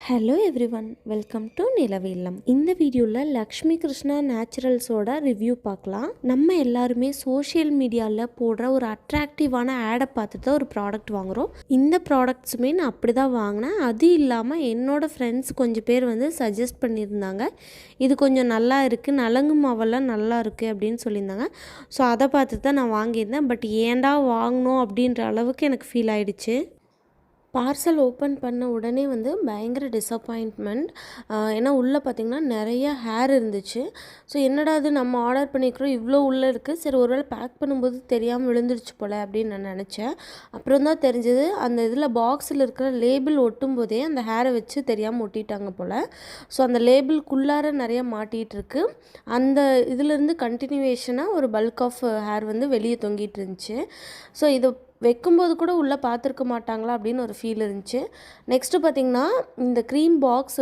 Hello everyone, welcome to நிலவு இல்லம். இந்த வீடியோவில் லக்ஷ்மி கிருஷ்ணா நேச்சுரல்ஸோட ரிவ்யூ பார்க்கலாம். நம்ம எல்லாருமே சோஷியல் மீடியாவில் போடுற ஒரு அட்ராக்டிவான ஆடை பார்த்துட்டு தான் ஒரு ப்ராடக்ட் வாங்குகிறோம். இந்த ப்ராடக்ட்ஸுமே நான் அப்படி தான் வாங்கினேன். அது இல்லாமல் என்னோடய ஃப்ரெண்ட்ஸ் கொஞ்சம் பேர் சஜஸ்ட் பண்ணியிருந்தாங்க, இது கொஞ்சம் நல்லா இருக்குது, நலங்கு மாவெல்லாம் நல்லா இருக்குது அப்படின்னு சொல்லியிருந்தாங்க. ஸோ அதை பார்த்து தான் நான் வாங்கியிருந்தேன். பட் ஏன்டா வாங்கினோம் அப்படின்ற அளவுக்கு எனக்கு ஃபீல் ஆகிடுச்சு. பார்சல் ஓப்பன் பண்ண உடனே பயங்கர டிசப்பாயின்ட்மெண்ட். ஏன்னா உள்ளே பார்த்திங்கன்னா நிறைய ஹேர் இருந்துச்சு. ஸோ என்னடா அது, நம்ம ஆர்டர் பண்ணிக்கிறோம், இவ்வளோ உள்ளே இருக்குது, சரி ஒருவேளை பேக் பண்ணும்போது தெரியாமல் விழுந்துருச்சு போல் அப்படின்னு நான் நினச்சேன். அப்புறம் தான் தெரிஞ்சது, அந்த இதில் பாக்ஸில் இருக்கிற லேபிள் ஒட்டும் போதே அந்த ஹேரை வச்சு தெரியாமல் ஒட்டிட்டாங்க போல். ஸோ அந்த லேபிள்குள்ளார நிறைய மாட்டிகிட்டு இருக்கு. அந்த இதிலேருந்து கண்டினியூவேஷனாக ஒரு பல்க் ஆஃப் ஹேர் வெளியே தொங்கிட்டு இருந்துச்சு. ஸோ இதை வைக்கும்போது கூட உள்ளே பார்த்துருக்க மாட்டாங்களா அப்படின்னு ஒரு ஃபீல் இருந்துச்சு. நெக்ஸ்ட்டு பார்த்திங்கன்னா, இந்த க்ரீம் பாக்ஸ்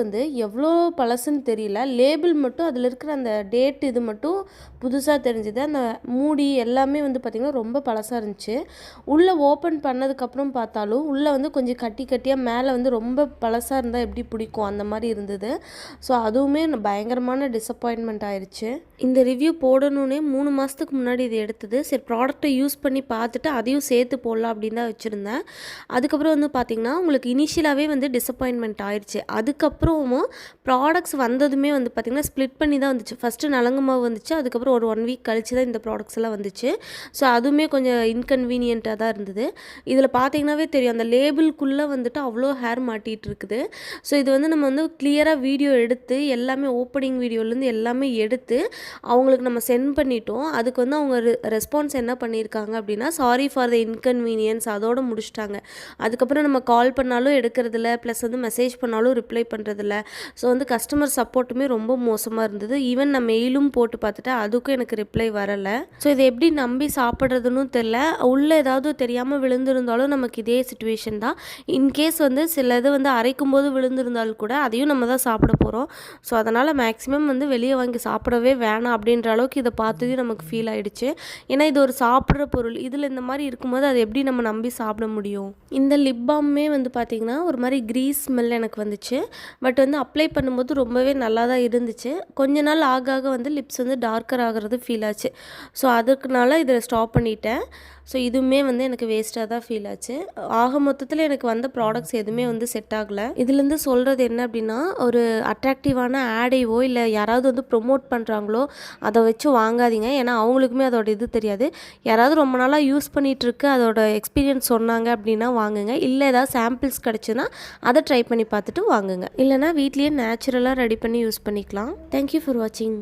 எவ்வளோ பழசுன்னு தெரியல, லேபிள் மட்டும் அதில் இருக்கிற அந்த டேட் இது மட்டும் புதுசாக தெரிஞ்சுது. அந்த மூடி எல்லாமே பார்த்திங்கன்னா ரொம்ப பழசாக இருந்துச்சு. உள்ளே ஓப்பன் பண்ணதுக்கப்புறம் பார்த்தாலும் உள்ளே கொஞ்சம் கட்டி கட்டியாக, மேலே ரொம்ப பழசாக இருந்தால் எப்படி பிடிக்கும் அந்த மாதிரி இருந்தது. ஸோ அதுவுமே பயங்கரமான டிசப்பாயின்மெண்ட் ஆயிடுச்சு. இந்த ரிவ்யூ போடணுன்னே 3 மாதத்துக்கு முன்னாடி இது எடுத்தது. சரி ப்ராடக்ட்டை யூஸ் பண்ணி பார்த்துட்டு அதையும் சேர்த்து போடலாம் அப்படின்னு தான் வச்சுருந்தேன். அதுக்கப்புறம் பார்த்திங்கன்னா உங்களுக்கு இனிஷியலாகவே டிசப்பாயின்மெண்ட் ஆயிடுச்சு. அதுக்கப்புறமும் ப்ராடக்ட்ஸ் வந்ததுமே பார்த்திங்கன்னா ஸ்ப்ளிட் பண்ணி தான் வந்துச்சு. ஃபஸ்ட்டு நலங்கு மாவு வந்துச்சு, அதுக்கப்புறம் ஒரு 1 வீக் கழிச்சு தான் இந்த ப்ராடக்ட்ஸ் எல்லாம் வந்துச்சு. ஸோ அதுவுமே கொஞ்சம் இன்கன்வீனியண்ட்டாக தான் இருந்தது. இதில் பார்த்திங்கனாவே தெரியும், அந்த லேபிள்குள்ளே அவ்வளோ ஹேர் மாட்டிகிட்டு இருக்குது. ஸோ இது நம்ம கிளியராக வீடியோ எடுத்து எல்லாமே ஓப்பனிங் வீடியோலேருந்து எல்லாமே எடுத்து அவங்களுக்கு நம்ம சென்ட் பண்ணிட்டோம். அதுக்கு அவங்க ரெஸ்பான்ஸ் என்ன பண்ணியிருக்காங்க அப்படின்னா, சாரி ஃபார் த இன்கன்வீனியன்ஸ், அதோடு முடிச்சிட்டாங்க. அதுக்கப்புறம் நம்ம கால் பண்ணாலும் எடுக்கிறதில்ல, ப்ளஸ் மெசேஜ் பண்ணாலும் ரிப்ளை பண்ணுறதில்ல. ஸோ கஸ்டமர் சப்போர்ட்டுமே ரொம்ப மோசமாக இருந்தது. ஈவன் நான் மெயிலும் போட்டு பார்த்துட்டேன், அதுக்கும் எனக்கு ரிப்ளை வரலை. ஸோ இதை எப்படி நம்பி சாப்பிட்றதுன்னு தெரில. உள்ளே ஏதாவது தெரியாமல் விழுந்திருந்தாலும் நமக்கு இதே சுச்சுவேஷன் தான். இன்கேஸ் சில இது அரைக்கும் போது விழுந்திருந்தாலும் கூட அதையும் நம்ம தான் சாப்பிட போகிறோம். ஸோ அதனால் மேக்ஸிமம் வெளியே வாங்கி சாப்பிடவே வேணாம் அப்படின்ற அளவுக்கு இதை பார்த்தது நமக்கு ஃபீல் ஆகிடுச்சு. ஏன்னா இது ஒரு சாப்பிட்ற பொருள், இதில் இந்த மாதிரி இருக்கும்போது அதை எப்படி நம்ம நம்பி சாப்பிட முடியும். இந்த லிப் பாம்மே பார்த்திங்கன்னா ஒரு மாதிரி க்ரீஸ் ஸ்மெல் எனக்கு வந்துச்சு. பட் அப்ளை பண்ணும்போது ரொம்பவே நல்லா தான் இருந்துச்சு. கொஞ்ச நாள் ஆக ஆக லிப்ஸ் டார்க்கர் ஆகிறது ஃபீல் ஆச்சு. ஸோ அதுக்குனால இதை ஸ்டாப் பண்ணிட்டேன். ஸோ இதுவுமே எனக்கு வேஸ்ட்டாக தான் ஃபீல் ஆச்சு. ஆக மொத்தத்தில் எனக்கு வந்த ப்ராடக்ட்ஸ் எதுவுமே செட் ஆகலை. இதுலேருந்து சொல்கிறது என்ன அப்படின்னா, ஒரு அட்ராக்டிவான ஆடையோ இல்லை யாராவது ப்ரொமோட் பண்ணுறாங்களோ அதை வச்சு வாங்காதீங்க. ஏன்னா அவங்களுக்குமே அதோட இது தெரியாது. யாராவது ரொம்ப நாளாக யூஸ் பண்ணிகிட்ருக்கு, அதோட எக்ஸ்பீரியன்ஸ் சொன்னாங்க அப்படின்னா வாங்குங்க. இல்லை ஏதாவது சாம்பிள்ஸ் கிடச்சுன்னா அதை ட்ரை பண்ணி பார்த்துட்டு வாங்குங்க. இல்லைனா வீட்லேயே நேச்சுரலாக ரெடி பண்ணி யூஸ் பண்ணிக்கலாம். தேங்க்யூ ஃபார் வாட்சிங்.